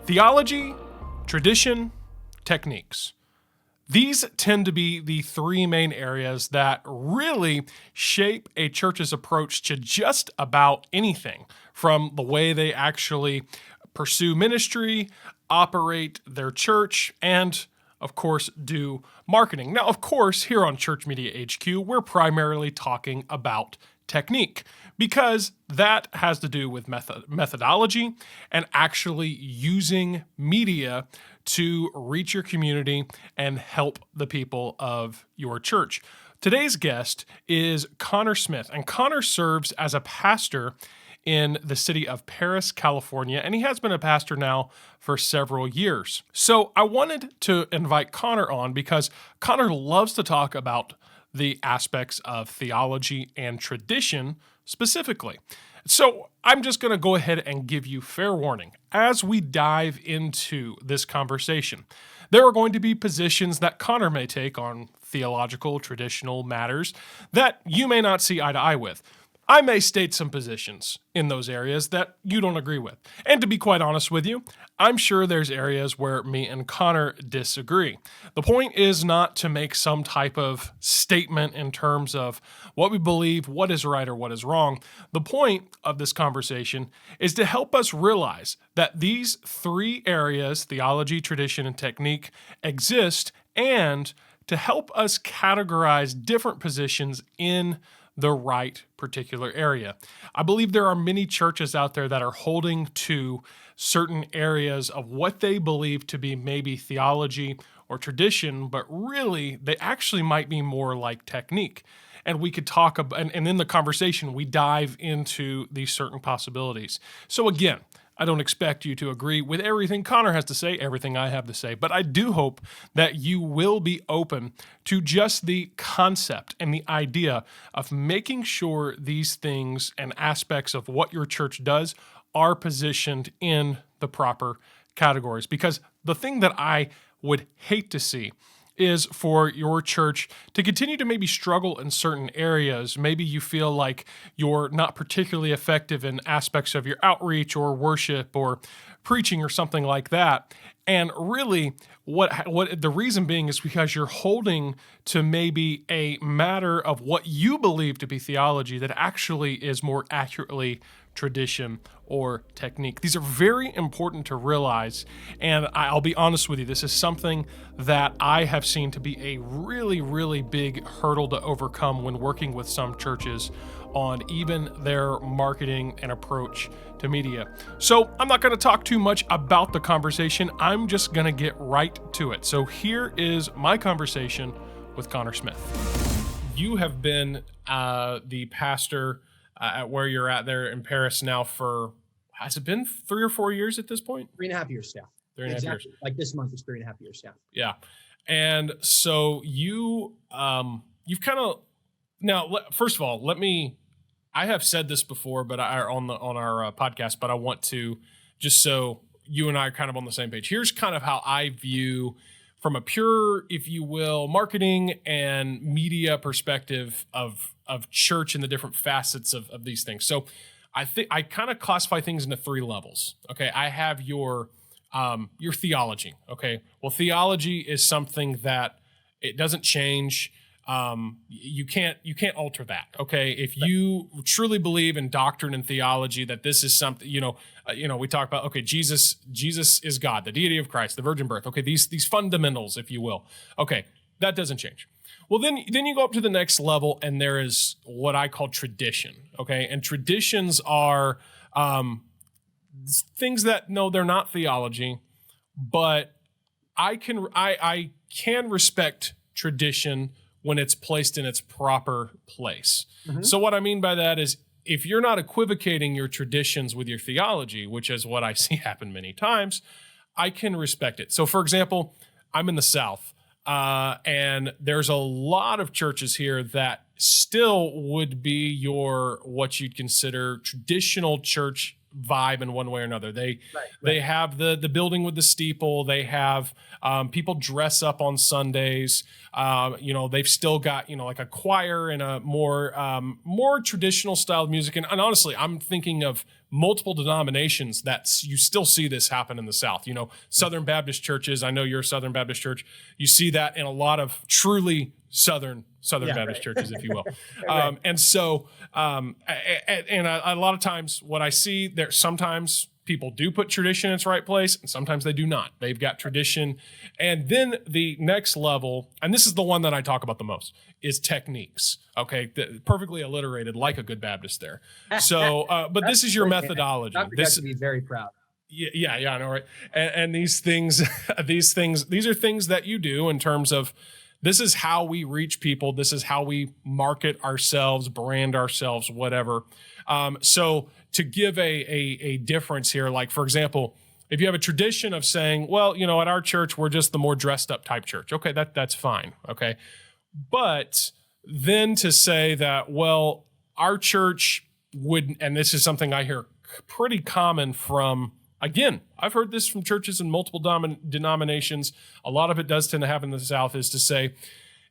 Theology, tradition, techniques. These tend to be the three main areas that really shape a church's approach to just about anything, from the way they actually pursue ministry, operate their church, and of course, do marketing. Now, of course, here on Church Media HQ, we're primarily talking about technique because that has to do with methodology and actually using media to reach your community and help the people of your church. Today's guest is Connor Smith, and Connor serves as a pastor in the city of Perris, California, and he has been a pastor now for several years. So I wanted to invite Connor on because Connor loves to talk about the aspects of theology and tradition specifically. So I'm just going to go ahead and give you fair warning. As we dive into this conversation, there are going to be positions that Connor may take on theological, traditional matters that you may not see eye to eye with. I may state some positions in those areas that you don't agree with. And to be quite honest with you, I'm sure there's areas where me and Connor disagree. The point is not to make some type of statement in terms of what we believe, what is right or what is wrong. The point of this conversation is to help us realize that these three areas, theology, tradition, and technique, exist, and to help us categorize different positions in the right particular area. I believe there are many churches out there that are holding to certain areas of what they believe to be maybe theology or tradition, but really they actually might be more like technique. And we could talk about, and in the conversation, we dive into these certain possibilities. So again, I don't expect you to agree with everything Connor has to say, everything I have to say, but I do hope that you will be open to just the concept and the idea of making sure these things and aspects of what your church does are positioned in the proper categories. Because the thing that I would hate to see is for your church to continue to maybe struggle in certain areas. Maybe you feel like you're not particularly effective in aspects of your outreach or worship or preaching or something like that. And really, what the reason being is because you're holding to maybe a matter of what you believe to be theology that actually is more accurately tradition or technique. These are very important to realize, and I'll be honest with you, this is something that I have seen to be a really, really big hurdle to overcome when working with some churches on even their marketing and approach to media. So I'm not going to talk too much about the conversation. I'm just going to get right to it. So here is my conversation with Connor Smith. You have been the pastor at where you're at there in Perris now for, has it been 3 or 4 years at this point? 3.5 years, yeah. 3.5 years. Like this month is 3.5 years, yeah. Yeah. And so you've kind of, now, first of all, I have said this before, but on our podcast, but I want to, just so you and I are kind of on the same page. Here's kind of how I view, from a pure, if you will, marketing and media perspective of church and the different facets of these things. So I think I kind of classify things into 3 levels. Okay, I have your theology. Okay, well, theology is something that it doesn't change. You can't alter that. Okay, if you truly believe in doctrine and theology that this is something, we talk about, okay, Jesus is God, the deity of Christ, the virgin birth. Okay, these fundamentals, if you will. Okay, that doesn't change. Well, then you go up to the next level, and there is what I call tradition. Okay, and traditions are things that, no, they're not theology, but I can respect tradition when it's placed in its proper place. Mm-hmm. So what I mean by that is, if you're not equivocating your traditions with your theology, which is what I see happen many times, I can respect it. So for example, I'm in the South, and there's a lot of churches here that still would be what you'd consider traditional church vibe in one way or another. They have the building with the steeple. They have people dress up on Sundays. They've still got like a choir and a more traditional style of music. And honestly, I'm thinking of multiple denominations, you still see this happen in the South. Southern Baptist churches, I know you're a Southern Baptist church. You see that in a lot of truly Southern Baptist churches, if you will. Right. And so, and a lot of times what I see there, sometimes people do put tradition in its right place, and sometimes they do not. They've got tradition. And then the next level, and this is the one that I talk about the most, is techniques. Okay, perfectly alliterated like a good Baptist there. So, but this is your methodology. Dr. Gus would be very proud. Yeah, I know, right? And these things, these are things that you do in terms of, this is how we reach people. This is how we market ourselves, brand ourselves, whatever. So to give a difference here, like, for example, if you have a tradition of saying, well, at our church, we're just the more dressed up type church. Okay, that's fine. Okay. But then to say that, well, our church would, and this is something I hear pretty common from, again, I've heard this from churches in multiple denominations. A lot of it does tend to happen in the South, is to say,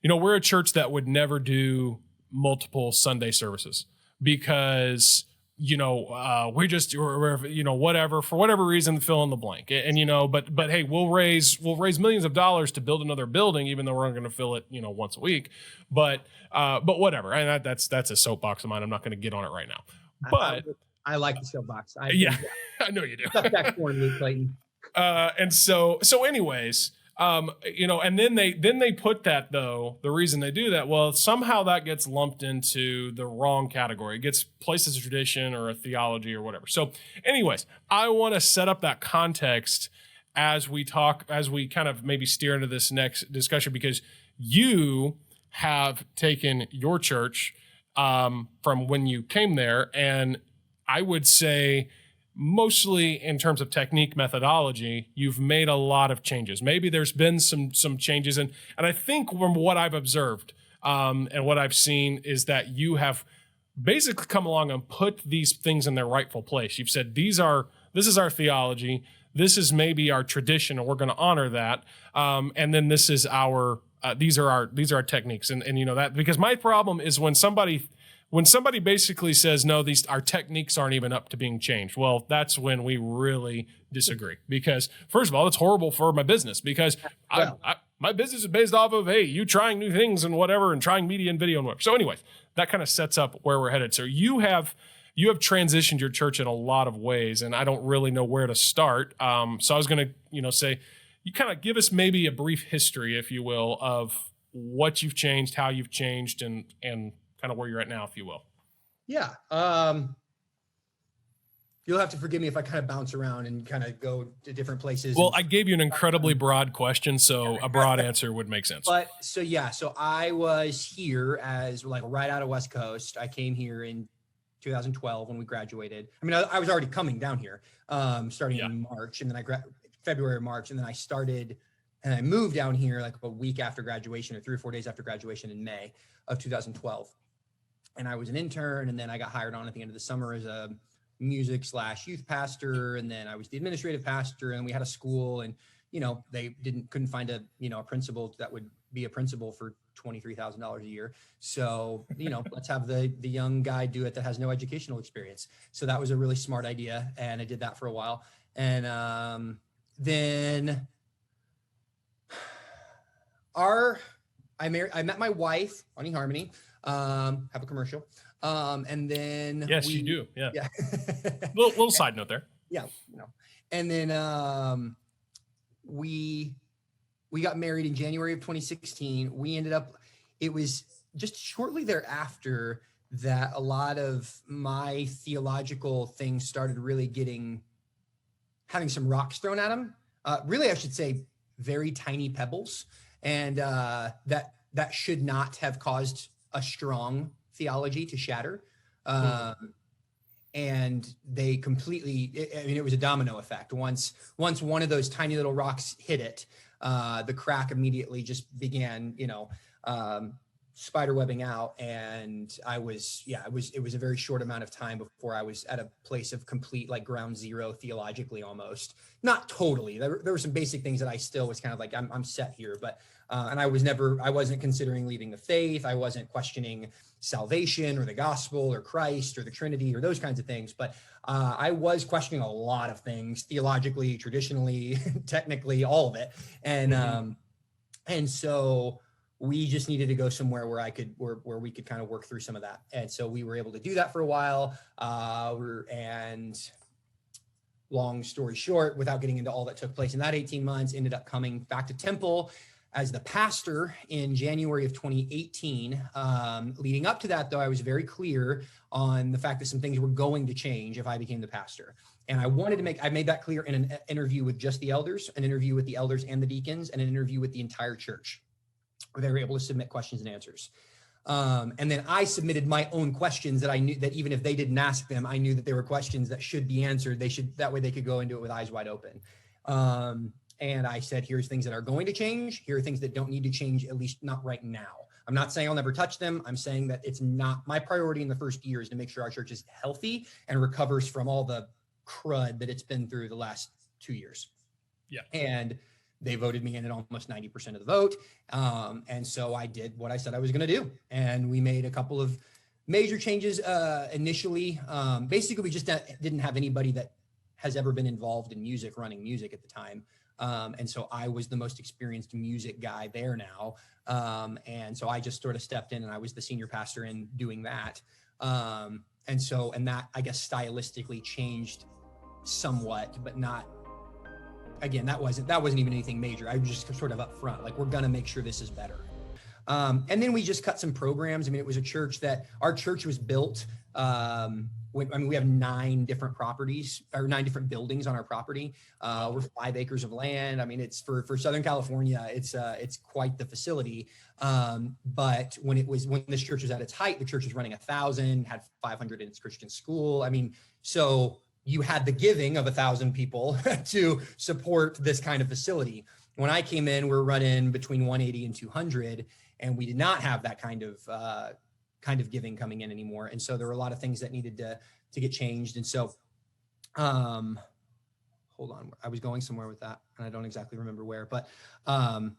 we're a church that would never do multiple Sunday services because, whatever, for whatever reason, fill in the blank. And, but hey, we'll raise millions of dollars to build another building, even though we're not going to fill it, once a week. But whatever. And that's a soapbox of mine. I'm not going to get on it right now. But I like the soapbox. Yeah, I know you do. Stuff that corn, Luke Clayton. And so anyways, and then they put that, though, the reason they do that, well, somehow that gets lumped into the wrong category. It gets placed as a tradition or a theology or whatever. So anyways, I want to set up that context as we kind of maybe steer into this next discussion, because you have taken your church from when you came there, and I would say mostly in terms of technique, methodology, you've made a lot of changes. Maybe there's been some changes. And I think from what I've observed and what I've seen is that you have basically come along and put these things in their rightful place. You've said, this is our theology. This is maybe our tradition, and we're going to honor that. And then this is these are our techniques. And that, because my problem is when somebody basically says, no, our techniques aren't even up to being changed, well, that's when we really disagree. Because first of all, it's horrible for my business, because my business is based off of, hey, you trying new things and whatever, and trying media and video and whatever. So anyways, that kind of sets up where we're headed. So you have transitioned your church in a lot of ways, and I don't really know where to start. So I was going to, say, you kind of give us maybe a brief history, if you will, of what you've changed, how you've changed, and kind of where you're at now, if you will. Yeah. You'll have to forgive me if I kind of bounce around and kind of go to different places. Well, I gave you an incredibly broad question, so a broad answer would make sense. But so I was here as right out of West Coast. I came here in 2012 when we graduated. I mean, I was already coming down here, starting in March, and then February or March, and then I started and I moved down here like a week after graduation, or 3 or 4 days after graduation, in May of 2012. And I was an intern, and then I got hired on at the end of the summer as a music/youth pastor, and then I was the administrative pastor, and we had a school, and they couldn't find a principal that would be a principal for $23,000 a year. So let's have the young guy do it that has no educational experience. So that was a really smart idea, and I did that for a while, and then I met my wife on eHarmony. Have a commercial. And then yes, you do. Yeah. little side note there. Yeah. And then we got married in January of 2016. We ended up, it was just shortly thereafter that a lot of my theological things started really having some rocks thrown at them. Really, I should say very tiny pebbles. And that should not have caused a strong theology to shatter. And they completely, it was a domino effect. Once one of those tiny little rocks hit it, the crack immediately just began, spider webbing out. And it was a very short amount of time before I was at a place of complete ground zero theologically, almost. Not totally. There were some basic things that I still was kind of I'm set here, but and I wasn't considering leaving the faith. I wasn't questioning salvation or the gospel or Christ or the Trinity or those kinds of things. But I was questioning a lot of things theologically, traditionally, technically, all of it. And so we just needed to go somewhere where where we could kind of work through some of that. And so we were able to do that for a while. And long story short, without getting into all that took place in that 18 months, ended up coming back to Temple as the pastor in January of 2018. Leading up to that, though, I was very clear on the fact that some things were going to change if I became the pastor. And I made that clear in an interview with just the elders, an interview with the elders and the deacons, and an interview with the entire church, where they were able to submit questions and answers. And then I submitted my own questions that I knew that even if they didn't ask them, I knew that they were questions that should be answered. That way they could go into it with eyes wide open. And I said, here's things that are going to change. Here are things that don't need to change, at least not right now. I'm not saying I'll never touch them. I'm saying that it's not my priority in the first year is to make sure our church is healthy and recovers from all the crud that it's been through the last 2 years. Yeah. And they voted me in at almost 90% of the vote. And so I did what I said I was going to do. And we made a couple of major changes initially. Basically, we just didn't have anybody that has ever been involved in music, running music at the time. And so I was the most experienced music guy there now. And so I just sort of stepped in and I was the senior pastor in doing that. And that, I guess, stylistically changed somewhat, but not, again, that wasn't even anything major. I was just sort of up front, like, we're going to make sure this is better. And then we just cut some programs. I mean, it was our church was built, we have 9 different properties or 9 different buildings on our property. We're 5 acres of land. I mean, it's for Southern California, it's quite the facility. But when this church was at its height, the church was running 1,000, had 500 in its Christian school. I mean, so you had the giving of 1,000 people to support this kind of facility. When I came in, we're running between 180 and 200, and we did not have that kind of giving coming in anymore. And so there were a lot of things that needed to get changed. And so, hold on, I was going somewhere with that, and I don't exactly remember where, but that's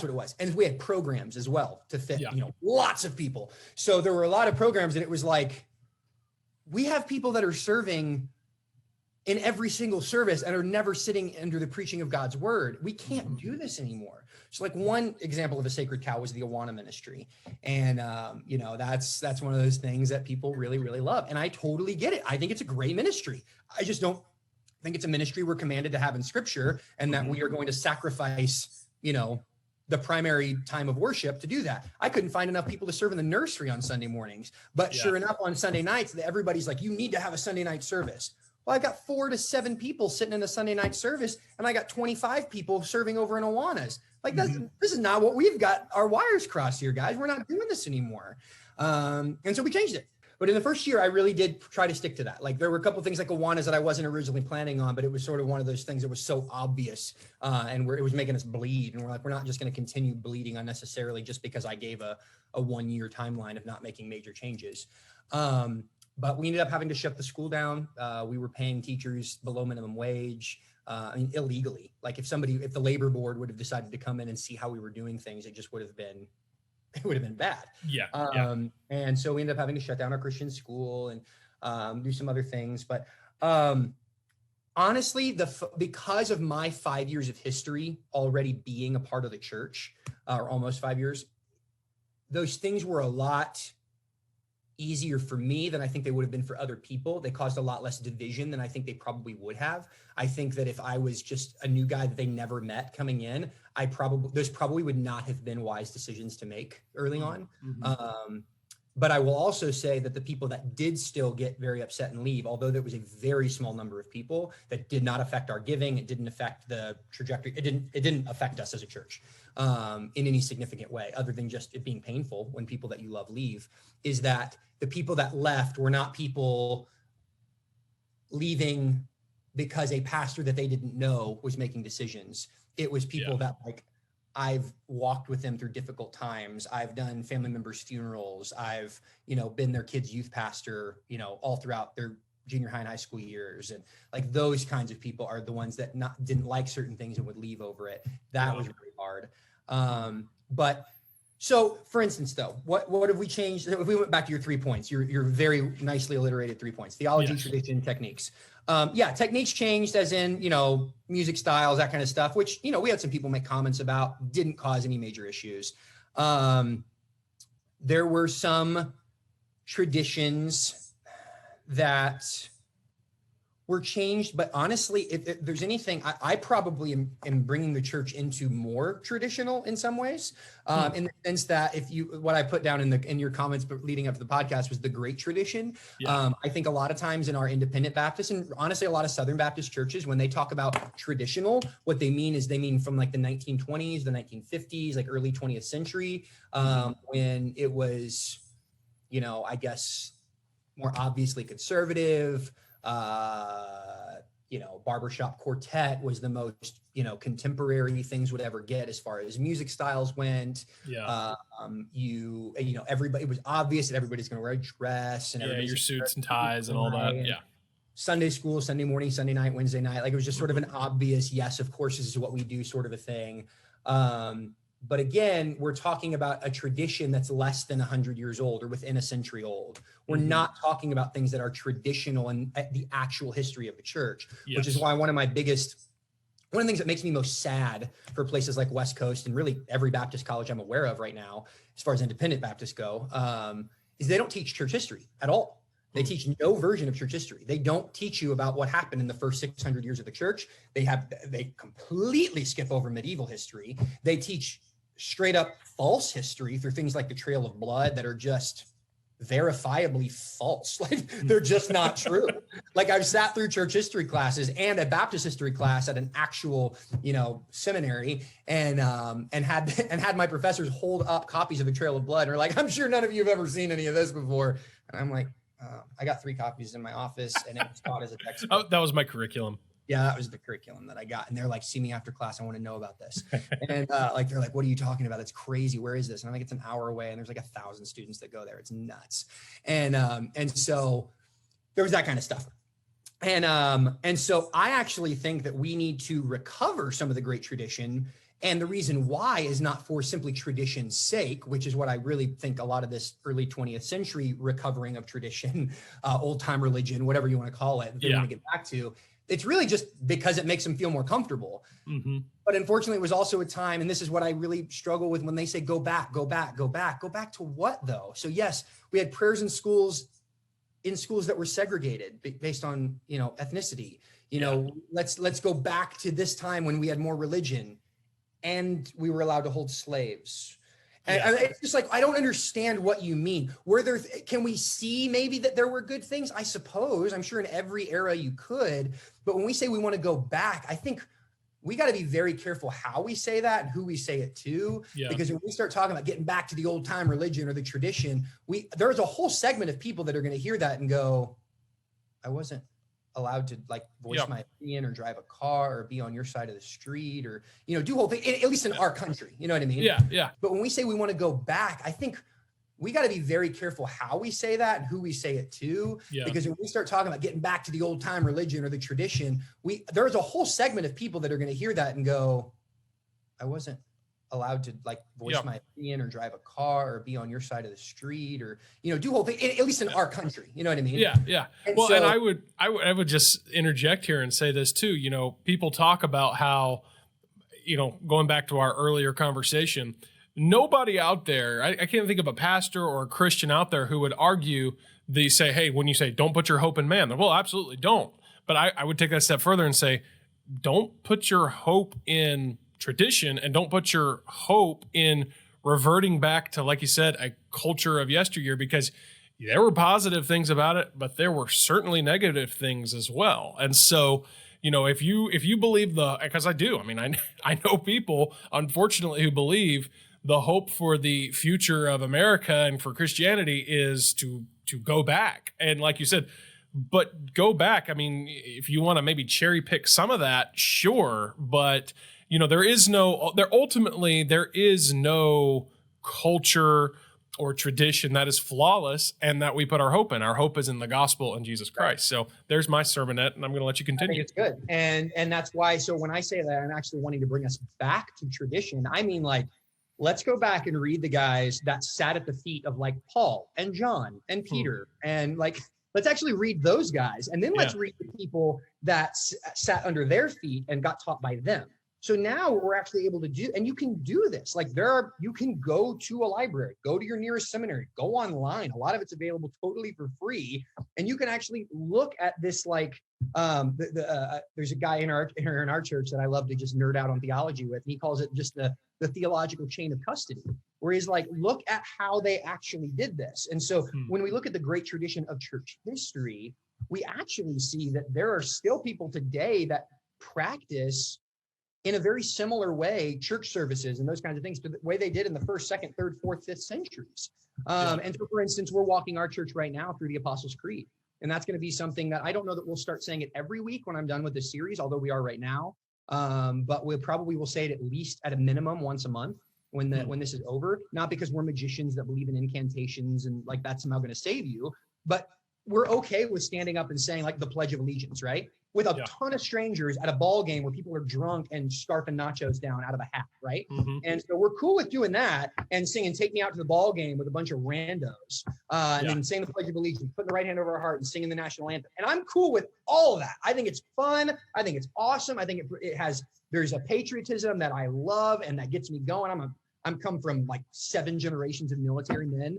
what it was. And we had programs as well to fit, lots of people. So there were a lot of programs, and it was like, we have people that are serving in every single service and are never sitting under the preaching of God's word. We can't do this anymore. So, like, one example of a sacred cow was the Awana ministry. And, that's one of those things that people really, really love. And I totally get it. I think it's a great ministry. I just don't think it's a ministry we're commanded to have in scripture, and that we are going to sacrifice, the primary time of worship to do that. I couldn't find enough people to serve in the nursery on Sunday mornings, but sure enough, on Sunday nights, everybody's like, you need to have a Sunday night service. Well, I got 4 to 7 people sitting in a Sunday night service, and I got 25 people serving over in Awanas. Like, this is not what we've got our wires crossed here, guys. We're not doing this anymore. And so we changed it. But in the first year, I really did try to stick to that. Like, there were a couple of things like Awanas that I wasn't originally planning on, but it was sort of one of those things that was so obvious, and it was making us bleed. And we're like, we're not just going to continue bleeding unnecessarily just because I gave a 1-year timeline of not making major changes. But we ended up having to shut the school down. We were paying teachers below minimum wage, illegally. Like, if the labor board would have decided to come in and see how we were doing things, it would have been bad. And so we ended up having to shut down our Christian school and do some other things. But honestly, because of my 5 years of history already being a part of the church, or almost 5 years, those things were a lot easier for me than I think they would have been for other people. They caused a lot less division than I think they probably would have. I think that if I was just a new guy that they never met coming in, those probably would not have been wise decisions to make early on. But I will also say that the people that did still get very upset and leave, although there was a very small number of people, that did not affect our giving. It didn't affect the trajectory. It didn't affect us as a church in any significant way, other than just it being painful when people that you love leave, is that the people that left were not people leaving because a pastor that they didn't know was making decisions. It was people that, like, I've walked with them through difficult times. I've done family members' funerals. I've, been their kids' youth pastor, all throughout their junior high and high school years. And like, those kinds of people are the ones that didn't like certain things and would leave over it. That was really hard. But So, for instance, though, what have we changed? If we went back to your 3 points, your very nicely alliterated 3 points: theology, Yes. tradition, techniques. Techniques changed, as in music styles, that kind of stuff. Which we had some people make comments about. Didn't cause any major issues. There were some traditions that were changed, but honestly, if there's anything, I probably am bringing the church into more traditional in some ways, in the sense that what I put down in your comments leading up to the podcast was the great tradition. Yeah. I think a lot of times in our independent Baptist, and honestly, a lot of Southern Baptist churches, when they talk about traditional, what they mean from like the 1920s, the 1950s, like early 20th century, when it was, I guess more obviously conservative. Barbershop quartet was the most, contemporary things would ever get as far as music styles went. Yeah. Everybody, it was obvious that everybody's going to wear a dress and your suits and ties and all that. Yeah. Sunday school, Sunday morning, Sunday night, Wednesday night. Like it was just sort of an obvious, yes, of course, this is what we do sort of a thing. But again, we're talking about a tradition that's less than 100 years old or within a century old. We're not talking about things that are traditional and the actual history of the church, which is why one of the things that makes me most sad for places like West Coast and really every Baptist college I'm aware of right now, as far as independent Baptists go, is they don't teach church history at all. They teach no version of church history. They don't teach you about what happened in the first 600 years of the church. They completely skip over medieval history. They teach straight up false history through things like the Trail of Blood that are just verifiably false. Like they're just not true. Like I've sat through church history classes and a Baptist history class at an actual, seminary and had my professors hold up copies of the Trail of Blood and are like, I'm sure none of you have ever seen any of this before. And I'm like, I got 3 copies in my office and it was taught as a textbook. Oh, that was my curriculum. Yeah, that was the curriculum that I got. And they're like, see me after class. I want to know about this. And they're like, what are you talking about? That's crazy. Where is this? And I'm like, it's an hour away. And there's like 1,000 students that go there. It's nuts. And so there was that kind of stuff. And so I actually think that we need to recover some of the great tradition. And the reason why is not for simply tradition's sake, which is what I really think a lot of this early 20th century recovering of tradition, old time religion, whatever you want to call it, they want to get back to. It's really just because it makes them feel more comfortable. But unfortunately, it was also a time, and this is what I really struggle with when they say, go back, go back, go back. Go back to what, though? So yes, we had prayers in schools that were segregated based on, ethnicity. Let's go back to this time when we had more religion and we were allowed to hold slaves. And it's just like, I don't understand what you mean. Can we see maybe that there were good things? I suppose, I'm sure in every era you could, but when we say we want to go back, I think we got to be very careful how we say that and who we say it to, because when we start talking about getting back to the old time religion or the tradition, there's a whole segment of people that are going to hear that and go, I wasn't allowed to voice my opinion or drive a car or be on your side of the street or, do whole thing, at least in our country, you know what I mean? Yeah. But when we say we want to go back, I think we got to be very careful how we say that and who we say it to, because when we start talking about getting back to the old time religion or the tradition, there's a whole segment of people that are going to hear that and go, I wasn't allowed to voice my opinion or drive a car or be on your side of the street or, do whole thing, at least in our country, you know what I mean? Yeah. And I would just interject here and say this too, people talk about how, going back to our earlier conversation, nobody out there, I can't think of a pastor or a Christian out there who would argue, they say, hey, when you say, don't put your hope in man, well, absolutely don't. But I would take that a step further and say, don't put your hope in tradition and don't put your hope in reverting back to, like you said, a culture of yesteryear, because there were positive things about it, but there were certainly negative things as well. And so, if you believe because I do, I know people, unfortunately, who believe the hope for the future of America and for Christianity is to go back. And like you said, but go back. If you want to maybe cherry pick some of that, sure. But, there is no culture or tradition that is flawless and that we put our hope in. Our hope is in the gospel and Jesus Christ. So there's my sermonette, and I'm going to let you continue. I think it's good. And that's why, so when I say that I'm actually wanting to bring us back to tradition, I mean, let's go back and read the guys that sat at the feet of like Paul and John and Peter and like, let's actually read those guys. And then let's read the people that sat under their feet and got taught by them. So now we're actually able to do, and you can do this. Like you can go to a library, go to your nearest seminary, go online. A lot of it's available totally for free. And you can actually look at this, like there's a guy in our church that I love to just nerd out on theology with. And he calls it just the theological chain of custody, where he's like, look at how they actually did this. And so when we look at the great tradition of church history, we actually see that there are still people today that practice in a very similar way church services and those kinds of things to the way they did in the first, second, third, fourth, fifth centuries. And so, for instance, we're walking our church right now through the Apostles' Creed. And that's going to be something that I don't know that we'll start saying it every week when I'm done with this series, although we are right now. But we probably will say it at least at a minimum once a month when this is over. Not because we're magicians that believe in incantations and like that's somehow going to save you, but we're okay with standing up and saying like the Pledge of Allegiance, right? With a ton of strangers at a ball game where people are drunk and scarfing nachos down out of a hat, right? And so we're cool with doing that and singing "Take Me Out to the Ball Game" with a bunch of randos, and then saying the Pledge of Allegiance, putting the right hand over our heart and singing the national anthem. And I'm cool with all of that. I think it's fun. I think it's awesome. I think there's a patriotism that I love and that gets me going. I'm come from like 7 generations of military men,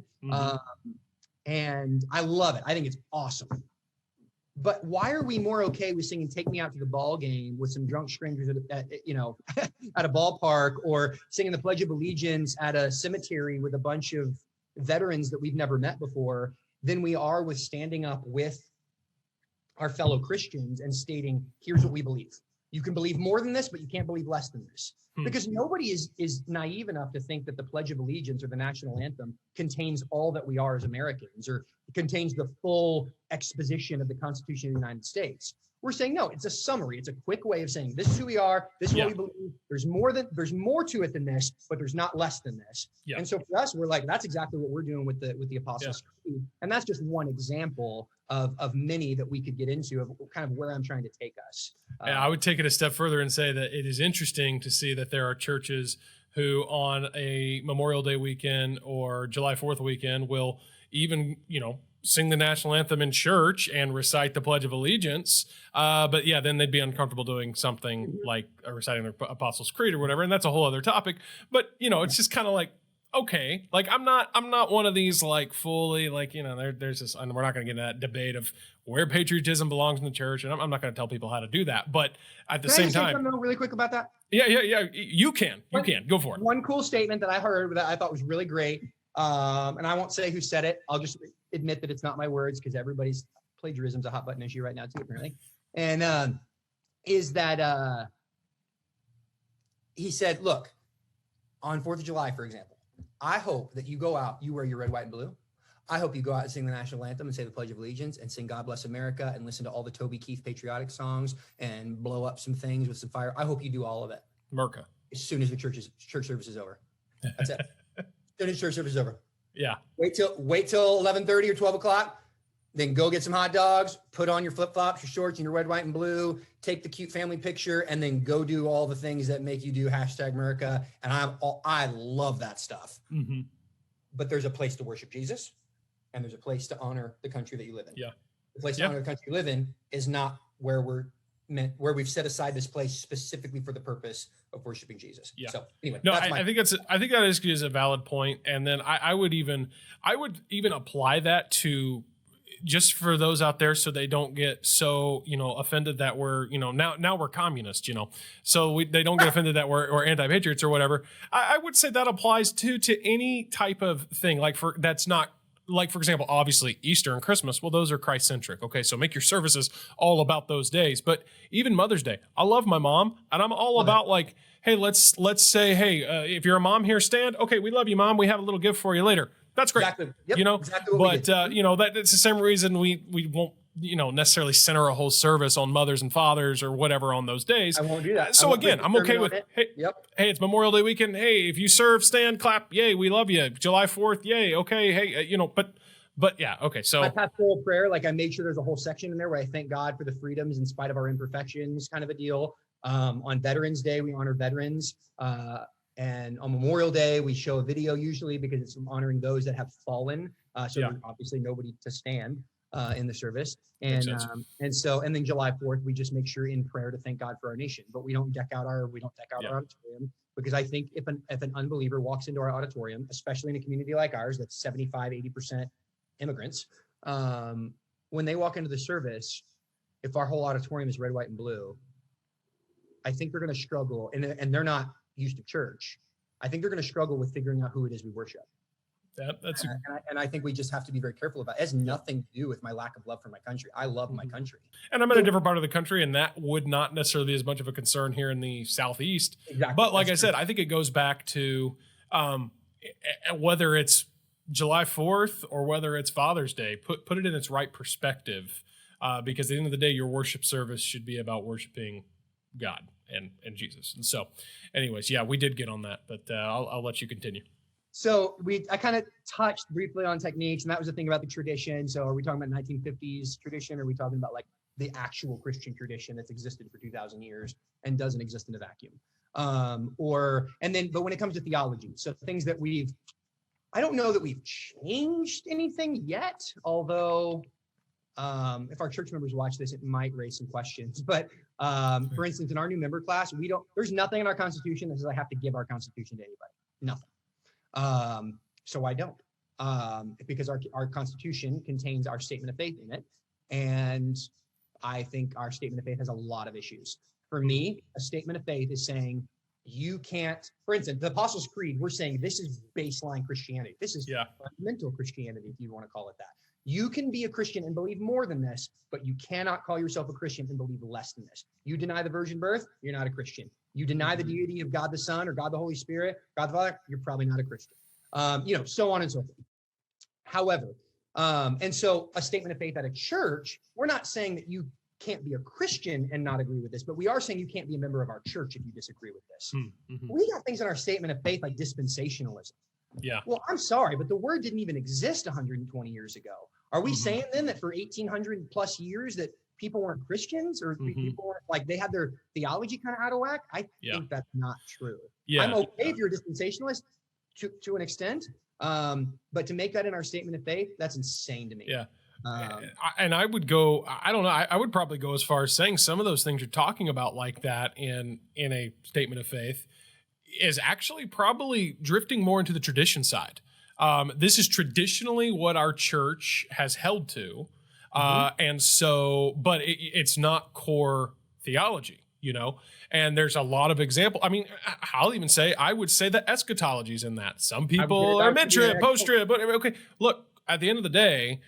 and I love it. I think it's awesome. But why are we more okay with singing "Take Me Out to the Ball Game" with some drunk strangers at a ballpark, or singing the Pledge of Allegiance at a cemetery with a bunch of veterans that we've never met before, than we are with standing up with our fellow Christians and stating, here's what we believe. You can believe more than this, but you can't believe less than this. Because nobody is naive enough to think that the Pledge of Allegiance or the national anthem contains all that we are as Americans, or contains the full exposition of the Constitution of the United States. We're saying, no, it's a summary. It's a quick way of saying, this is who we are. This is what we believe. There's more to it than this, but there's not less than this. And so for us, we're like, that's exactly what we're doing with the Apostles' Creed. And that's just one example of many that we could get into, of kind of where I'm trying to take us. I would take it a step further and say that it is interesting to see that there are churches who on a Memorial Day weekend or July 4th weekend will even, sing the national anthem in church and recite the Pledge of Allegiance. But then they'd be uncomfortable doing something like reciting their Apostles' Creed or whatever. And that's a whole other topic. But, it's just kind of like, okay, like I'm not one of these like fully like, there's this, and we're not going to get into that debate of where patriotism belongs in the church. And I'm not going to tell people how to do that. But at the same time, can I say something really quick about that? Yeah. You can go for it. One cool statement that I heard that I thought was really great. And I won't say who said it. I'll just admit that it's not my words, because everybody's plagiarism's a hot button issue right now too, apparently. And is that he said, look, on 4th of July, for example, I hope that you go out, you wear your red, white, and blue. I hope you go out and sing the national anthem and say the Pledge of Allegiance and sing God Bless America and listen to all the Toby Keith patriotic songs and blow up some things with some fire. I hope you do all of it. Merca. As soon as the church service is over. That's it. As soon as church service is over. Yeah. Wait till 11:30 or 12 o'clock. Then go get some hot dogs, put on your flip-flops, your shorts, and your red, white, and blue, take the cute family picture, and then go do all the things that make you do #America. And I love that stuff. But there's a place to worship Jesus, and there's a place to honor the country that you live in. Yeah. The place to honor the country you live in is not where we've set aside this place specifically for the purpose of worshiping Jesus. Yeah. So anyway, no, I think that is a valid point. And then I would even apply that to, just for those out there, so they don't get so, offended that we're, now we're communists, so they don't get offended that we're anti-patriots or whatever. I would say that applies to any type of thing, that's not, like, for example, obviously Easter and Christmas. Well, those are Christ-centric. Okay, so make your services all about those days. But even Mother's Day, I love my mom, and I'm all about like, hey, let's say, hey, if you're a mom here, stand. Okay, we love you, Mom. We have a little gift for you later. That's great. Exactly. Yep, exactly but that's the same reason we won't necessarily center a whole service on mothers and fathers or whatever on those days. I won't do that. So again, I'm okay with hey, it's Memorial Day weekend. Hey, if you serve, stand, clap. Yay, we love you. July 4th. Yay. Okay. Hey, but yeah. Okay. So my pastoral prayer, like I made sure there's a whole section in there where I thank God for the freedoms in spite of our imperfections, kind of a deal. On Veterans Day, we honor veterans. And on Memorial Day, we show a video usually because it's honoring those that have fallen. So there's obviously nobody to stand in the service. And then July 4th, we just make sure in prayer to thank God for our nation. But we don't deck out our auditorium, because I think if an unbeliever walks into our auditorium, especially in a community like ours, that's 75, 80% immigrants, when they walk into the service, if our whole auditorium is red, white, and blue, I think they're going to struggle, and they're not used to church. I think they're going to struggle with figuring out who it is we worship. And I think we just have to be very careful about it. It has nothing to do with my lack of love for my country. I love my country. And I'm in a different part of the country, and that would not necessarily be as much of a concern here in the Southeast. Exactly. But like I said, I think it goes back to whether it's July 4th or whether it's Father's Day, put it in its right perspective, because at the end of the day, your worship service should be about worshiping God and Jesus. And so anyways, we did get on that, but I'll let you continue. So I kind of touched briefly on techniques, and that was the thing about the tradition. So are we talking about 1950s tradition? Or are we talking about like the actual Christian tradition that's existed for 2,000 years and doesn't exist in a vacuum? But when it comes to theology, so things that I don't know that we've changed anything yet, although if our church members watch this, it might raise some questions. But for instance, in our new member class, there's nothing in our Constitution that says I have to give our Constitution to anybody. Nothing. So I don't, because our Constitution contains our statement of faith in it. And I think our statement of faith has a lot of issues. For me, a statement of faith is saying you can't, for instance, the Apostles' Creed, we're saying this is baseline Christianity. This is fundamental Christianity, if you want to call it that. You can be a Christian and believe more than this, but you cannot call yourself a Christian and believe less than this. You deny the virgin birth, you're not a Christian. You deny the deity of God the Son or God the Holy Spirit, God the Father, you're probably not a Christian. So on and so forth. However, and so a statement of faith at a church, we're not saying that you can't be a Christian and not agree with this, but we are saying you can't be a member of our church if you disagree with this. We got things in our statement of faith like dispensationalism. Yeah. Well, I'm sorry, but the word didn't even exist 120 years ago. Are we saying then that for 1800 plus years that people weren't Christians or people weren't, like, they had their theology kind of out of whack? I think that's not true. Yeah. I'm okay if you're a dispensationalist to an extent, but to make that in our statement of faith, that's insane to me. Yeah. And I would go, I don't know, I would probably go as far as saying some of those things you're talking about like that in a statement of faith is actually probably drifting more into the tradition side. This is traditionally what our church has held to. And so, but it's not core theology, and there's a lot of example. I mean, I'll even say, I would say that eschatology is in that. Some people are mid-trib, post-trib, but okay, look, at the end of the day,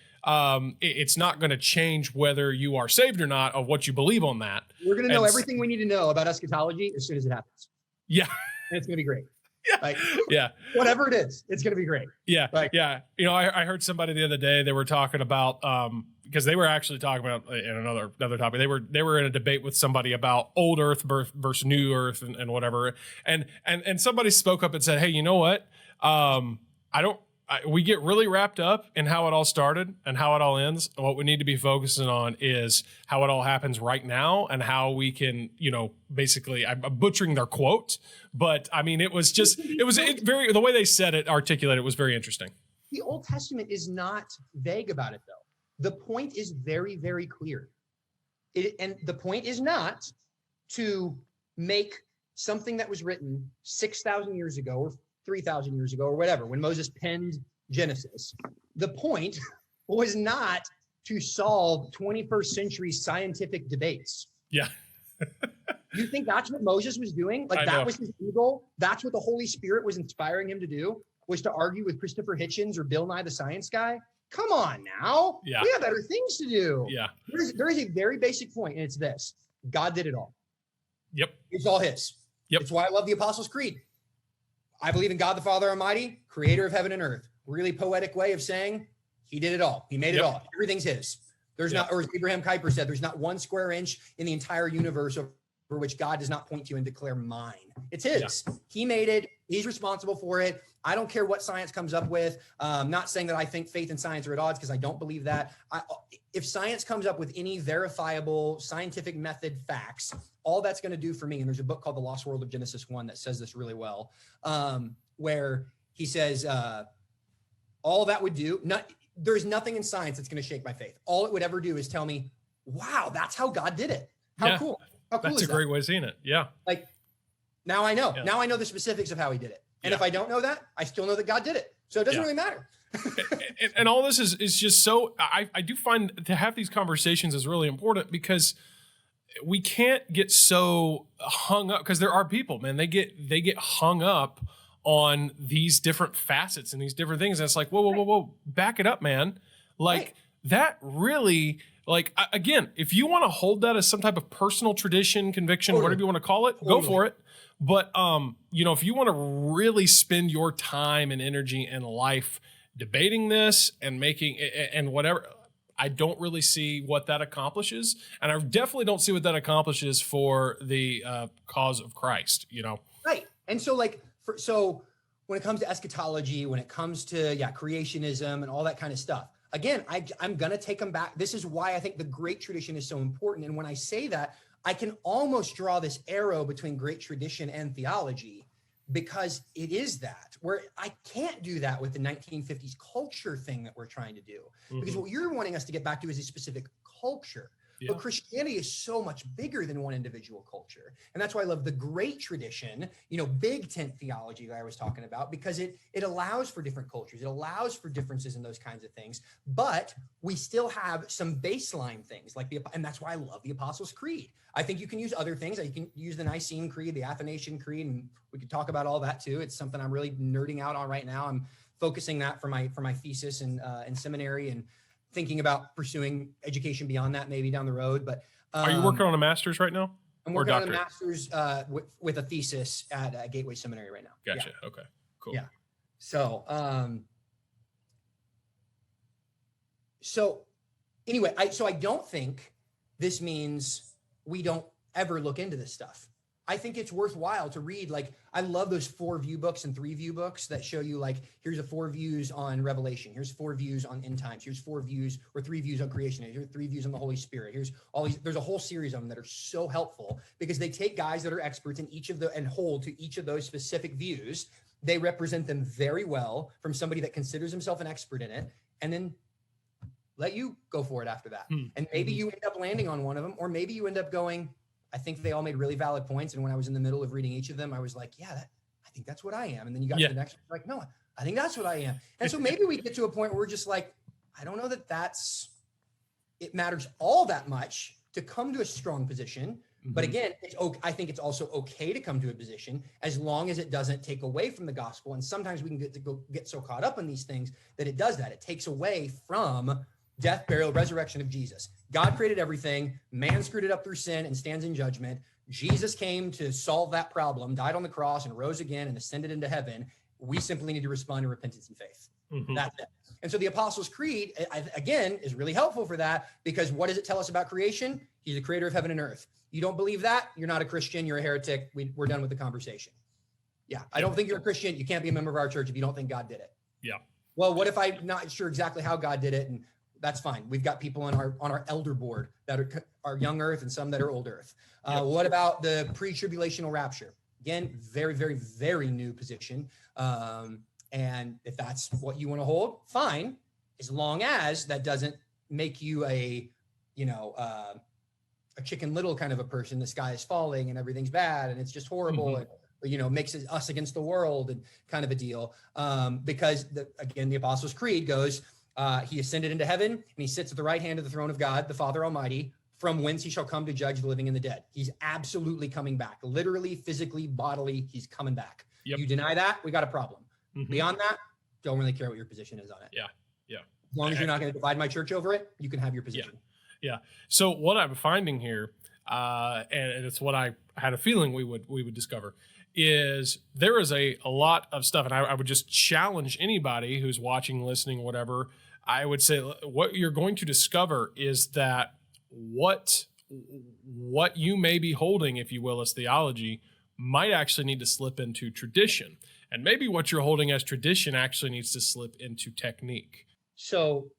it's not going to change whether you are saved or not of what you believe on that. We're going to know everything we need to know about eschatology as soon as it happens. Yeah. And it's going to be great. Whatever it is, it's going to be great. Yeah. I heard somebody the other day, they were talking about, because they were actually talking about in another topic. They were in a debate with somebody about old earth versus new earth and whatever. And somebody spoke up and said, hey, you know what? We get really wrapped up in how it all started and how it all ends. And what we need to be focusing on is how it all happens right now and how we can, basically, I'm butchering their quote, but I mean, the way they said it, articulated, it was very interesting. The Old Testament is not vague about it, though. The point is very, very clear. And the point is not to make something that was written 6,000 years ago or 3,000 years ago or whatever, when Moses penned Genesis. The point was not to solve 21st century scientific debates. Yeah. You think that's what Moses was doing? Like that was his goal? That's what the Holy Spirit was inspiring him to do, was to argue with Christopher Hitchens or Bill Nye the Science Guy? Come on now. Yeah. We have better things to do. Yeah. There is a very basic point, and it's this. God did it all. Yep. It's all his. Yep. It's why I love the Apostles' Creed. I believe in God the Father Almighty, creator of heaven and earth. Really poetic way of saying he did it all. He made it all. Everything's his. There's not, or as Abraham Kuyper said, there's not one square inch in the entire universe over for which God does not point to and declare mine. It's his. He made it. He's responsible for it. I don't care what science comes up with. Not saying that I think faith and science are at odds, because I don't believe that. If science comes up with any verifiable scientific method facts, all that's going to do for me, and there's a book called The Lost World of Genesis 1 that says this really well, where he says all that would do, there's nothing in science that's going to shake my faith. All it would ever do is tell me, wow, that's how God did it. How cool. How cool that's is a great way of seeing it. Yeah. Like, now I know. Yeah. Now I know the specifics of how he did it. And if I don't know that, I still know that God did it. So it doesn't really matter. and all this is just so, I do find to have these conversations is really important, because we can't get so hung up, because there are people, man, they get hung up on these different facets and these different things. And it's like, whoa, back it up, man. Like that really, like, again, if you want to hold that as some type of personal tradition, conviction, whatever you want to call it, go for it. But, if you want to really spend your time and energy and life debating this and making and whatever, I don't really see what that accomplishes. And I definitely don't see what that accomplishes for the cause of Christ, Right. And so so when it comes to eschatology, when it comes to, creationism and all that kind of stuff, again, I'm going to take them back. This is why I think the great tradition is so important. And when I say that, I can almost draw this arrow between great tradition and theology, because it is that, where I can't do that with the 1950s culture thing that we're trying to do. Because what you're wanting us to get back to is a specific culture. But Christianity is so much bigger than one individual culture. And that's why I love the great tradition, big tent theology that I was talking about, because it allows for different cultures. It allows for differences in those kinds of things. But we still have some baseline things and that's why I love the Apostles' Creed. I think you can use other things. You can use the Nicene Creed, the Athanasian Creed, and we could talk about all that too. It's something I'm really nerding out on right now. I'm focusing that for my thesis in seminary, and thinking about pursuing education beyond that, maybe down the road. But are you working on a master's right now? I'm working on a master's with a thesis at Gateway Seminary right now. Gotcha. Yeah. Okay. Cool. Yeah. So, anyway, I don't think this means we don't ever look into this stuff. I think it's worthwhile to read. I love those 4 view books and 3 view books that show you, here's 4 views on Revelation. Here's 4 views on end times. Here's 4 views or 3 views on creation. Here's 3 views on the Holy Spirit. Here's all these. There's a whole series of them that are so helpful, because they take guys that are experts in each of and hold to each of those specific views. They represent them very well from somebody that considers himself an expert in it, and then let you go for it after that. And maybe you end up landing on one of them, or maybe you end up going, I think they all made really valid points. And when I was in the middle of reading each of them, I was like, I think that's what I am. And then you got to the next one, like, no, I think that's what I am. And so maybe we get to a point where we're just like, I don't know that it matters all that much to come to a strong position. But again, I think it's also okay to come to a position as long as it doesn't take away from the gospel. And sometimes we can get so caught up in these things that it does that. It takes away from death, burial, resurrection of Jesus. God created everything. Man screwed it up through sin and stands in judgment. Jesus came to solve that problem, died on the cross and rose again and ascended into heaven. We simply need to respond in repentance and faith. That's it. And so the Apostles' Creed, again, is really helpful for that, because what does it tell us about creation? He's the creator of heaven and earth. You don't believe that? You're not a Christian. You're a heretic. We're done with the conversation. Yeah. I don't think you're a Christian. You can't be a member of our church if you don't think God did it. Yeah. Well, what if I'm not sure exactly how God did it? And that's fine. We've got people on our elder board that are young earth and some that are old earth. What about the pre-tribulational rapture? Again, very, very, very new position. And if that's what you want to hold, fine, as long as that doesn't make you a Chicken Little kind of a person. The sky is falling and everything's bad and it's just horrible. And, makes it us against the world and kind of a deal. Because the Apostles' Creed goes, he ascended into heaven and he sits at the right hand of the throne of God, the Father Almighty, from whence he shall come to judge the living and the dead. He's absolutely coming back, literally, physically, bodily. He's coming back. Yep. You deny that, we got a problem. Beyond that, don't really care what your position is on it. Yeah. As long as you're not going to divide my church over it, you can have your position. Yeah. So what I'm finding here, and it's what I had a feeling we would discover, is there is a lot of stuff, and I would just challenge anybody who's watching, listening, whatever. I would say what you're going to discover is that what what you may be holding, if you will, as theology might actually need to slip into tradition. And maybe what you're holding as tradition actually needs to slip into technique. So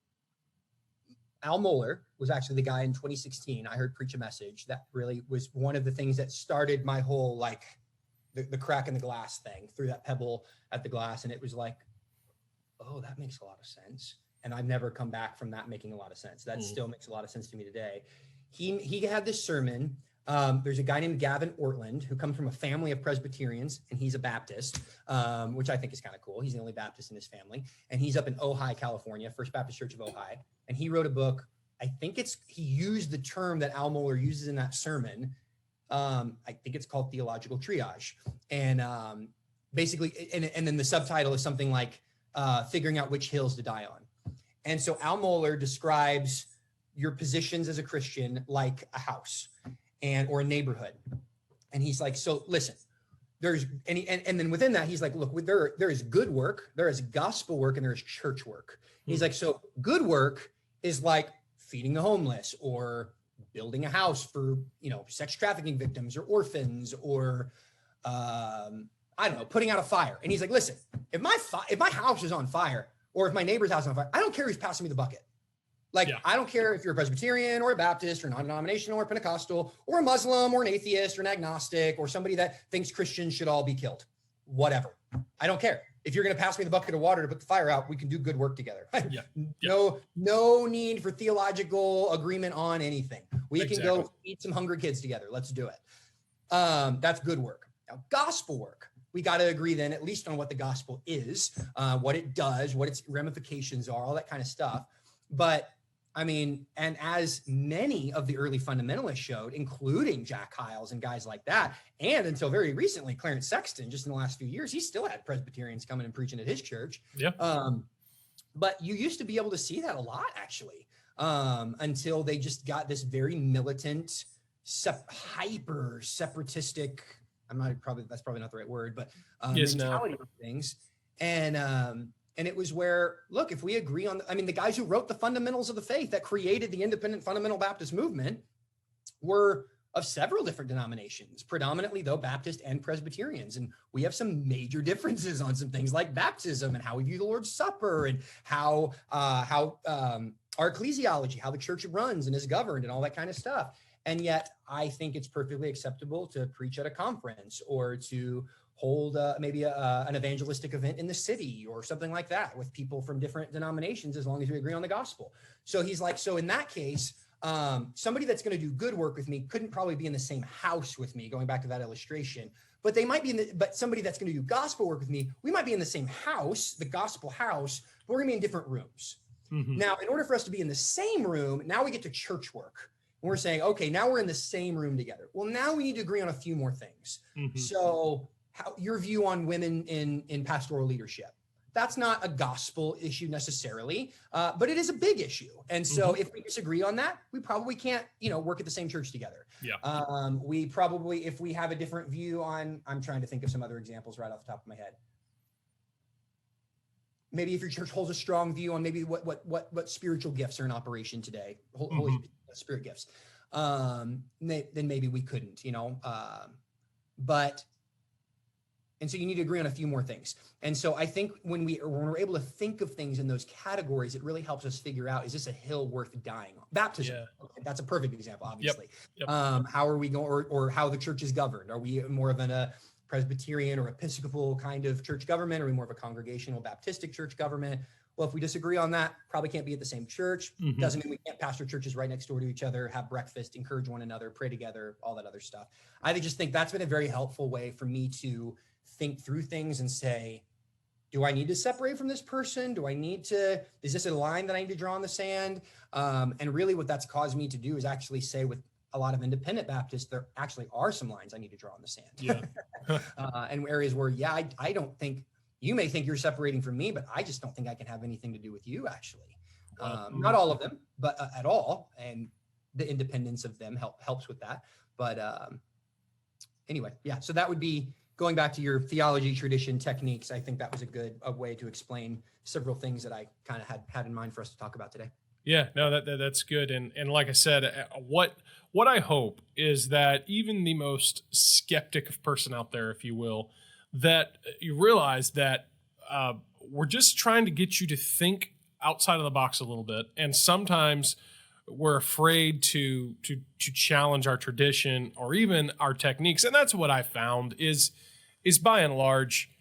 Al Mohler was actually the guy in 2016 I heard preach a message that really was one of the things that started my whole, like, the crack in the glass thing, threw that pebble at the glass. And it was like, oh, that makes a lot of sense. And I've never come back from that making a lot of sense. That still makes a lot of sense to me today. He had this sermon. There's a guy named Gavin Ortland who comes from a family of Presbyterians, and he's a Baptist, which I think is kind of cool. He's the only Baptist in his family, and he's up in Ojai, California, Perris.Church of Ojai. And he wrote a book. I think he used the term that Al Mohler uses in that sermon. I think it's called theological triage. And basically, and then the subtitle is something like figuring out which hills to die on. And so Al Mohler describes your positions as a Christian like a house or a neighborhood. And he's like, so listen, and then within that, he's like, look, there is good work, there is gospel work, and there is church work. He's like, so good work is like feeding the homeless or building a house for, sex trafficking victims or orphans or, I don't know, putting out a fire. And he's like, listen, if my house is on fire or if my neighbor's house is on fire, I don't care who's passing me the bucket. I don't care if you're a Presbyterian or a Baptist or non-denominational or Pentecostal or a Muslim or an atheist or an agnostic or somebody that thinks Christians should all be killed. Whatever. I don't care. If you're going to pass me the bucket of water to put the fire out, we can do good work together. No need for theological agreement on anything. We can go feed some hungry kids together. Let's do it. That's good work. Now, gospel work. We got to agree then at least on what the gospel is, what it does, what its ramifications are, all that kind of stuff. But I mean, and as many of the early fundamentalists showed, including Jack Hyles and guys like that, and until very recently, Clarence Sexton, just in the last few years, he still had Presbyterians coming and preaching at his church. Yeah. But you used to be able to see that a lot, actually, until they just got this very militant, hyper separatistic. That's probably not the right word, but mentality of things. And it was where, look, if we agree on, the guys who wrote the fundamentals of the faith that created the independent fundamental Baptist movement were of several different denominations, predominantly though Baptist and Presbyterians. And we have some major differences on some things like baptism and how we view the Lord's Supper and how our ecclesiology, how the church runs and is governed and all that kind of stuff. And yet I think it's perfectly acceptable to preach at a conference or to hold maybe an evangelistic event in the city or something like that with people from different denominations, as long as we agree on the gospel. So he's like, so in that case, somebody that's going to do good work with me couldn't probably be in the same house with me, going back to that illustration, but they might be but somebody that's going to do gospel work with me, we might be in the same house, the gospel house, but we're going to be in different rooms. Mm-hmm. Now, in order for us to be in the same room, now we get to church work. And we're saying, okay, now we're in the same room together. Well, now we need to agree on a few more things. Mm-hmm. So your view on women in pastoral leadership. That's not a gospel issue necessarily, but it is a big issue. And so if we disagree on that, we probably can't, work at the same church together. Yeah. We probably, if we have a different view on, I'm trying to think of some other examples right off the top of my head. Maybe if your church holds a strong view on maybe what spiritual gifts are in operation today, Holy Spirit gifts, then maybe we couldn't, and so you need to agree on a few more things. And so I think when we're able to think of things in those categories, it really helps us figure out, is this a hill worth dying on? Baptism. Yeah. Okay, that's a perfect example, obviously. Yep. How are we going, or how the church is governed? Are we more of a Presbyterian or Episcopal kind of church government? Are we more of a congregational Baptistic church government? Well, if we disagree on that, probably can't be at the same church. Mm-hmm. Doesn't mean we can't pastor churches right next door to each other, have breakfast, encourage one another, pray together, all that other stuff. I just think that's been a very helpful way for me to think through things and say, do I need to separate from this person? Is this a line that I need to draw in the sand? And really what that's caused me to do is actually say with a lot of independent Baptists, there actually are some lines I need to draw in the sand. Yeah. And areas where, I don't think, you may think you're separating from me, but I just don't think I can have anything to do with you actually. Not all of them, but at all. And the independence of them helps with that. But anyway, yeah. So that would be, going back to your theology, tradition, techniques, I think that was a good way to explain several things that I kind of had in mind for us to talk about today. Yeah, no, that's good. And like I said, what I hope is that even the most skeptic of person out there, if you will, that you realize that we're just trying to get you to think outside of the box a little bit, and sometimes we're afraid to challenge our tradition or even our techniques, and that's what I found is by and large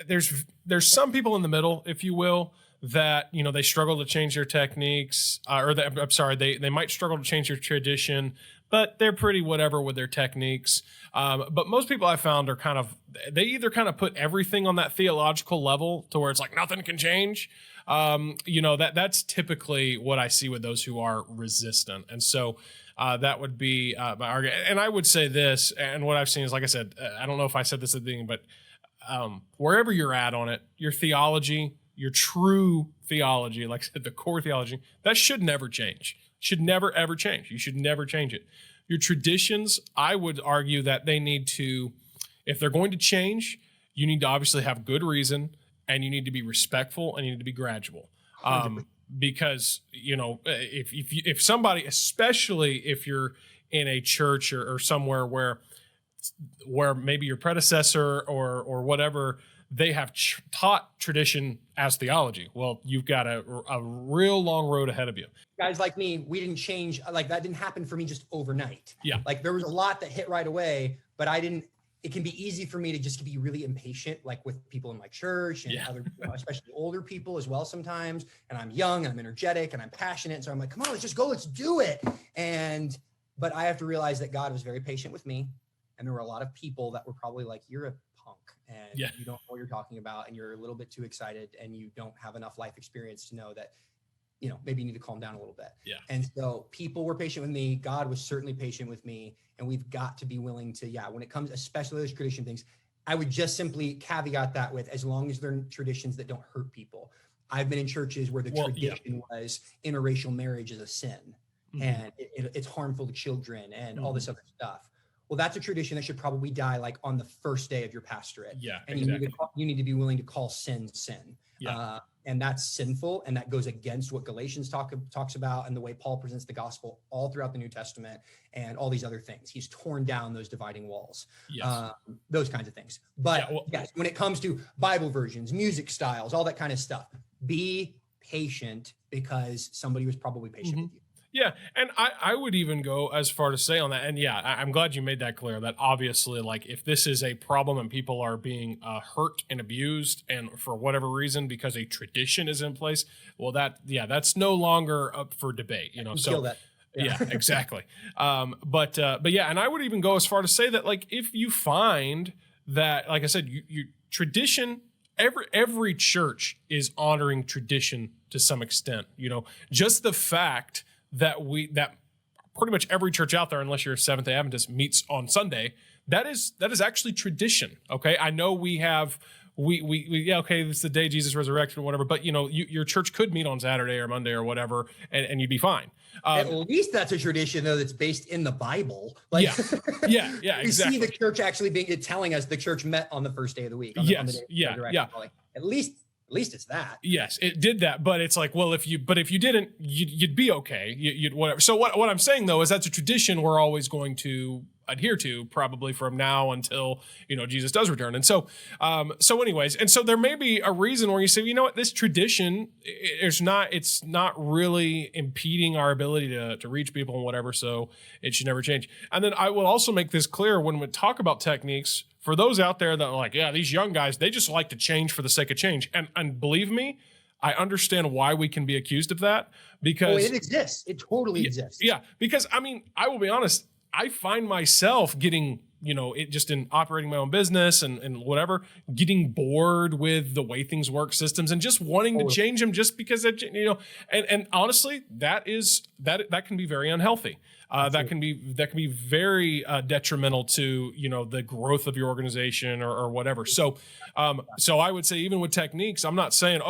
there's some people in the middle, if you will, that they struggle to change their techniques, I'm sorry, they might struggle to change their tradition, but they're pretty whatever with their techniques. But most people I found are they either kind of put everything on that theological level to where it's like nothing can change. That's typically what I see with those who are resistant, and so. That would be my argument. And I would say this, and what I've seen is, like I said, I don't know if I said this at the beginning, but wherever you're at on it, your theology, your true theology, like I said, the core theology, that should never change. Should never, ever change. You should never change it. Your traditions, I would argue that they need to, if they're going to change, you need to obviously have good reason, and you need to be respectful, and you need to be gradual. Because if somebody, especially if you're in a church or somewhere where maybe your predecessor or whatever, they have taught tradition as theology, well, you've got a real long road ahead of you. Guys like me, we didn't change, like that didn't happen for me just overnight. Yeah. Like there was a lot that hit right away, but it can be easy for me to just be really impatient, like with people in my church and other, especially older people as well sometimes. And I'm young and I'm energetic and I'm passionate. So I'm like, come on, let's just go, let's do it. But I have to realize that God was very patient with me. And there were a lot of people that were probably like, you're a punk and you don't know what you're talking about. And you're a little bit too excited and you don't have enough life experience to know that, maybe you need to calm down a little bit. Yeah. And so people were patient with me. God was certainly patient with me. And we've got to be willing to, when it comes, especially those tradition things, I would just simply caveat that with, as long as they're traditions that don't hurt people. I've been in churches where the tradition was interracial marriage is a sin and it's harmful to children and all this other stuff. Well, that's a tradition that should probably die like on the first day of your pastorate. Yeah, and exactly. you need to be willing to call sin. Yeah. And that's sinful, and that goes against what Galatians talks about and the way Paul presents the gospel all throughout the New Testament and all these other things. He's torn down those dividing walls, those kinds of things. But yes, when it comes to Bible versions, music styles, all that kind of stuff, be patient because somebody was probably patient with you. Yeah, and I would even go as far to say on that, and I'm glad you made that clear, that obviously, like, if this is a problem and people are being hurt and abused and for whatever reason because a tradition is in place, well, that's no longer up for debate, so kill that. Yeah, exactly. But and I would even go as far to say that, like, if you find that, like I said, you tradition, every church is honoring tradition to some extent, just the fact that pretty much every church out there, unless you're a Seventh-day Adventist, meets on Sunday. That is actually tradition. Okay, I know we have it's the day Jesus resurrected or whatever, but your church could meet on Saturday or Monday or whatever, and you'd be fine. At least that's a tradition though that's based in the Bible. Yeah, we exactly. see the church actually telling us the church met on the first day of the week. On the day of resurrection. At least it's that. Yes, it did that, but it's like, well, if you didn't, you'd be okay. You'd whatever. So what I'm saying though is that's a tradition we're always going to adhere to, probably from now until Jesus does return. And so anyways, and so there may be a reason where you say, this tradition it's not really impeding our ability to reach people and whatever, so it should never change. And then I will also make this clear when we talk about techniques. For those out there that are like, these young guys, they just like to change for the sake of change. And believe me, I understand why we can be accused of that, because it exists. It totally exists. Yeah. Because I will be honest, I find myself getting, it just in operating my own business and whatever, getting bored with the way things work, systems, and just wanting to change them just because, and honestly, that can be very unhealthy. That can be very detrimental to the growth of your organization or whatever. So I would say, even with techniques, I'm not saying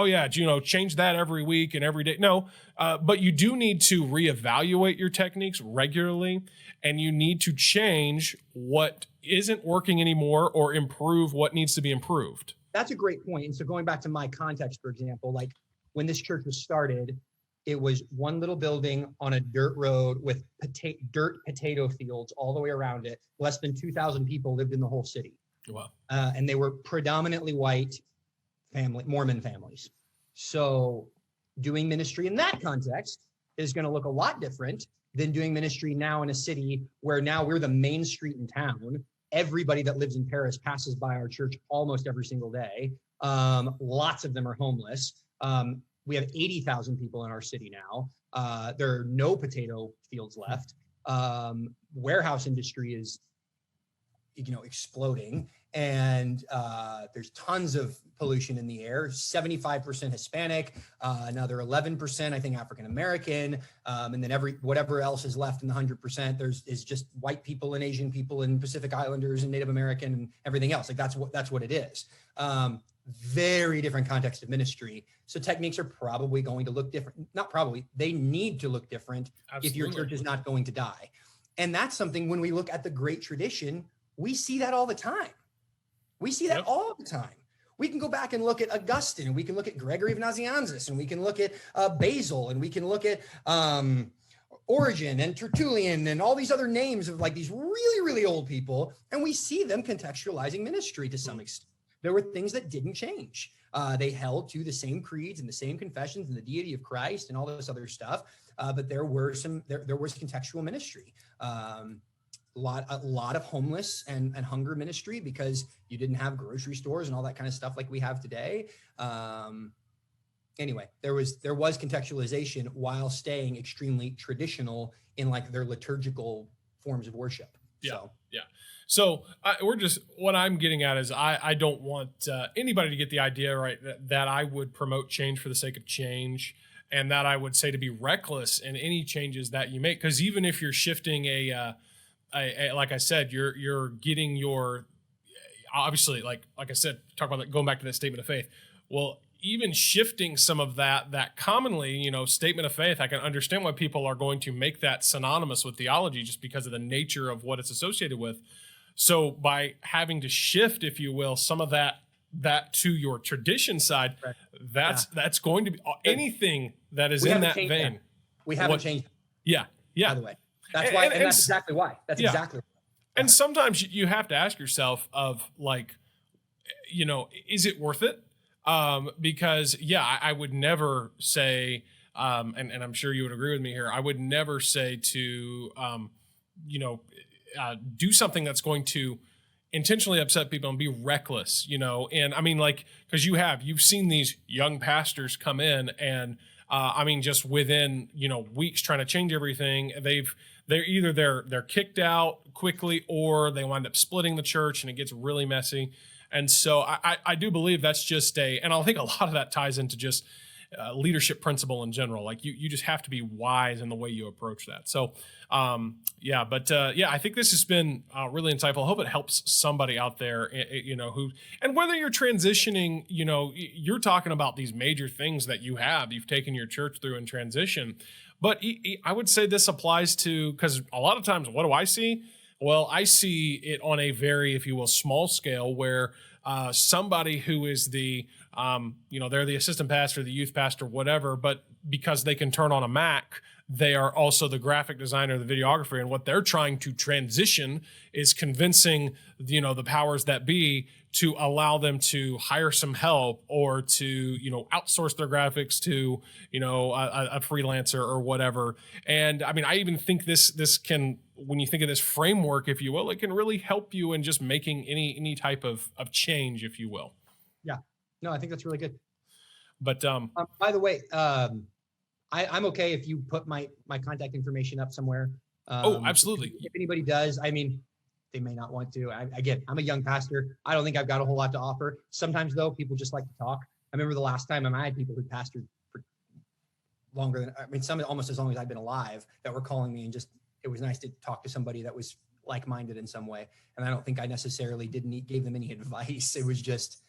change that every week and every day. No, but you do need to reevaluate your techniques regularly, and you need to change what isn't working anymore or improve what needs to be improved. That's a great point. And so going back to my context, for example, like when this church was started, It was one little building on a dirt road with dirt potato fields all the way around it. Less than 2,000 people lived in the whole city. Wow. And they were predominantly white Mormon families. So doing ministry in that context is going to look a lot different than doing ministry now in a city where now we're the main street in town. Everybody that lives in Perris passes by our church almost every single day. Lots of them are homeless. We have 80,000 people in our city now. There are no potato fields left. Warehouse industry is, exploding, and there's tons of pollution in the air. 75% Hispanic, another 11%, I think, African American, and then whatever else is left in the 100%. Is just white people and Asian people and Pacific Islanders and Native American and everything else. Like that's what it is. Very different context of ministry. So techniques are probably going to look different. Not probably, they need to look different. Absolutely. If your church is not going to die. And that's something when we look at the great tradition, we see that all the time. We see that all the time. We can go back and look at Augustine, and we can look at Gregory of Nazianzus, and we can look at Basil, and we can look at Origen and Tertullian and all these other names of like these really, really old people. And we see them contextualizing ministry to some extent. There were things that didn't change. They held to the same creeds and the same confessions and the deity of Christ and all this other stuff. But there was contextual ministry. A lot of homeless and hunger ministry because you didn't have grocery stores and all that kind of stuff like we have today. Anyway, there was contextualization while staying extremely traditional in like their liturgical forms of worship. So what I'm getting at is I don't want anybody to get the idea right that I would promote change for the sake of change, and that I would say to be reckless in any changes that you make. Because even if you're shifting a like I said, you're getting your, obviously, like I said, talk about going back to that statement of faith. Well, even shifting some of that commonly, statement of faith, I can understand why people are going to make that synonymous with theology just because of the nature of what it's associated with. So by having to shift, if you will, some of that to your tradition side, right. That's going to be anything that is in that vein. That. We haven't changed. Yeah. By the way, that's why, and that's exactly why. That's exactly. Why. And sometimes you have to ask yourself of like, is it worth it? Because I would never say, and I'm sure you would agree with me here, I would never say to, do something that's going to intentionally upset people and be reckless, and I mean, like, because you've seen these young pastors come in and, just within, weeks trying to change everything, they're kicked out quickly or they wind up splitting the church and it gets really messy. And so I do believe that's just and I think a lot of that ties into just leadership principle in general. Like you just have to be wise in the way you approach that. So, I think this has been really insightful. I hope it helps somebody out there, and whether you're transitioning, you're talking about these major things that you've taken your church through in transition. But I would say this applies to, because a lot of times, what do I see? Well, I see it on a very, if you will, small scale where somebody who is the, they're the assistant pastor, the youth pastor, whatever, but because they can turn on a Mac, they are also the graphic designer, the videographer, and what they're trying to transition is convincing, the powers that be to allow them to hire some help or to, outsource their graphics to, a freelancer or whatever. And I mean, I even think this can, when you think of this framework, if you will, it can really help you in just making any type of change, if you will. Yeah, no, I think that's really good. But by the way, I'm okay if you put my contact information up somewhere. Absolutely. If anybody does, I mean, they may not want to. Again, I'm a young pastor. I don't think I've got a whole lot to offer. Sometimes though, people just like to talk. I remember the last time I had people who pastored for longer than, some almost as long as I've been alive, that were calling me, and just, it was nice to talk to somebody that was like-minded in some way. And I don't think I necessarily gave them any advice. It was just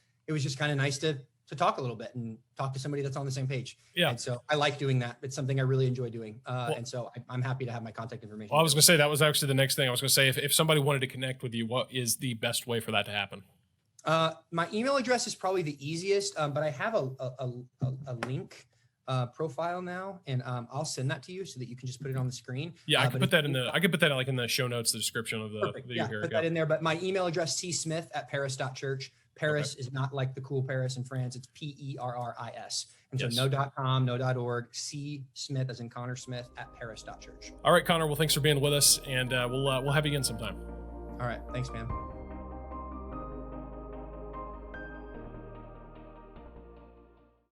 kind of nice to talk a little bit and talk to somebody that's on the same page. Yeah. And so I like doing that. It's something I really enjoy doing. And so I'm happy to have my contact information. Well, I was going to say, that was actually the next thing I was going to say. If somebody wanted to connect with you, what is the best way for that to happen? My email address is probably the easiest, but I have a link profile now, and I'll send that to you so that you can just put it on the screen. Yeah, I can put that like in the show notes, the description of the perfect. video Yeah, here. put that in there. But my email address, csmith@Perris.Church. Perris is not like the cool Paris in France. It's Perris. And so no .com, no .org, C Smith as in Connor Smith @Perris.Church. All right, Connor. Well, thanks for being with us, and we'll have you again sometime. All right. Thanks, man.